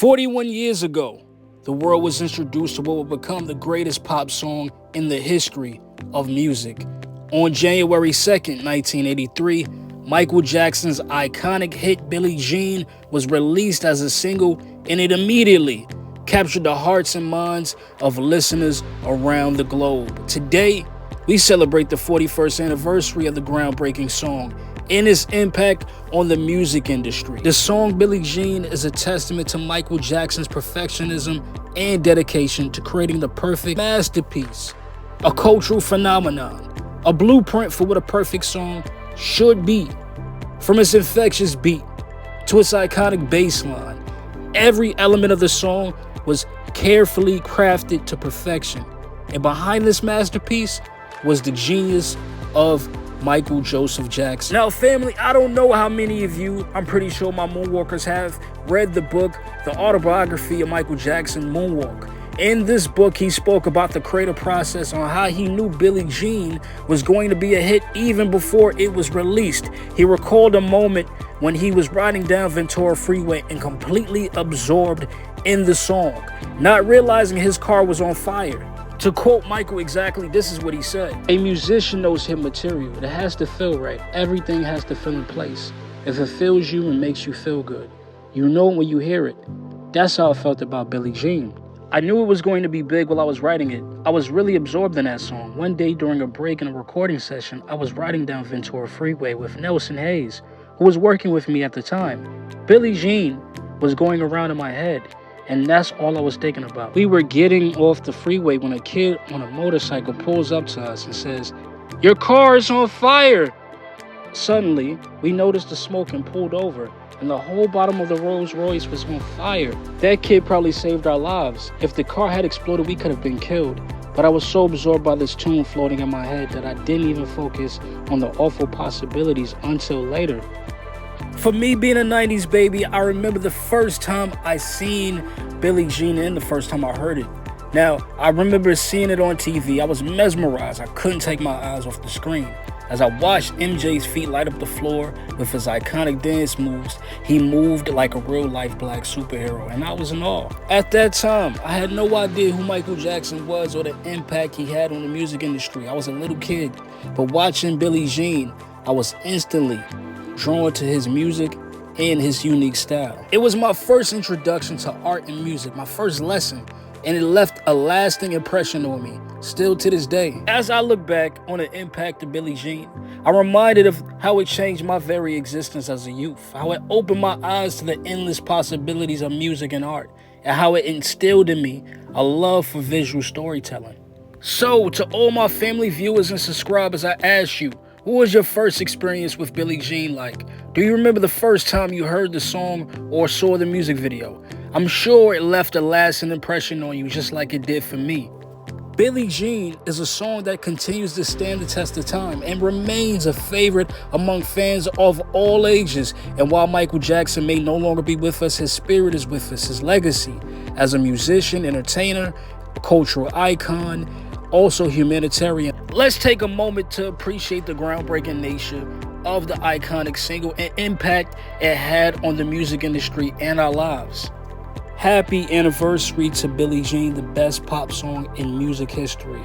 41 years ago, the world was introduced to what would become the greatest pop song in the history of music. On January 2nd, 1983, Michael Jackson's iconic hit Billie Jean was released as a single, and it immediately captured the hearts and minds of listeners around the globe. Today, we celebrate the 41st anniversary of the groundbreaking song and its impact on the music industry. The song Billie Jean is a testament to Michael Jackson's perfectionism and dedication to creating the perfect masterpiece, a cultural phenomenon, a blueprint for what a perfect song should be. From its infectious beat to its iconic bass line, every element of the song was carefully crafted to perfection. And behind this masterpiece was the genius of Michael Joseph Jackson. Now, family, I don't know how many of you, I'm pretty sure my Moonwalkers have read the book, The Autobiography of Michael Jackson, Moonwalk. In this book, he spoke about the creative process on how he knew Billie Jean was going to be a hit even before it was released. He recalled a moment when he was riding down Ventura Freeway and completely absorbed in the song, not realizing his car was on fire. To quote Michael exactly, this is what he said: "A musician knows hit material. It has to feel right. Everything has to feel in place. If it feels you and makes you feel good, you know it when you hear it." That's how I felt about Billie Jean. I knew it was going to be big while I was writing it. I was really absorbed in that song. One day during a break in a recording session, I was riding down Ventura Freeway with Nelson Hayes, who was working with me at the time. Billie Jean was going around in my head, and that's all I was thinking about. We were getting off the freeway when a kid on a motorcycle pulls up to us and says, "Your car is on fire!" Suddenly, we noticed the smoke and pulled over, and the whole bottom of the Rolls Royce was on fire. That kid probably saved our lives. If the car had exploded, we could have been killed. But I was so absorbed by this tune floating in my head that I didn't even focus on the awful possibilities until later. For me, being a 90s baby, I remember the first time I seen Billie Jean and the first time I heard it. Now, I remember seeing it on TV. I was mesmerized. I couldn't take my eyes off the screen. As I watched MJ's feet light up the floor with his iconic dance moves, he moved like a real-life black superhero, and I was in awe. At that time, I had no idea who Michael Jackson was or the impact he had on the music industry. I was a little kid, but watching Billie Jean, I was instantly drawn to his music and his unique style. It was my first introduction to art and music, my first lesson, and it left a lasting impression on me, still to this day. As I look back on the impact of Billie Jean, I'm reminded of how it changed my very existence as a youth, how it opened my eyes to the endless possibilities of music and art, and how it instilled in me a love for visual storytelling. So, to all my family, viewers, and subscribers, I ask you, what was your first experience with Billie Jean like? Do you remember the first time you heard the song or saw the music video? I'm sure it left a lasting impression on you just like it did for me. Billie Jean is a song that continues to stand the test of time and remains a favorite among fans of all ages. And while Michael Jackson may no longer be with us, his spirit is with us. His legacy as a musician, entertainer, cultural icon, also humanitarian. Let's take a moment to appreciate the groundbreaking nature of the iconic single and impact it had on the music industry and our lives. Happy anniversary to Billie Jean, the best pop song in music history.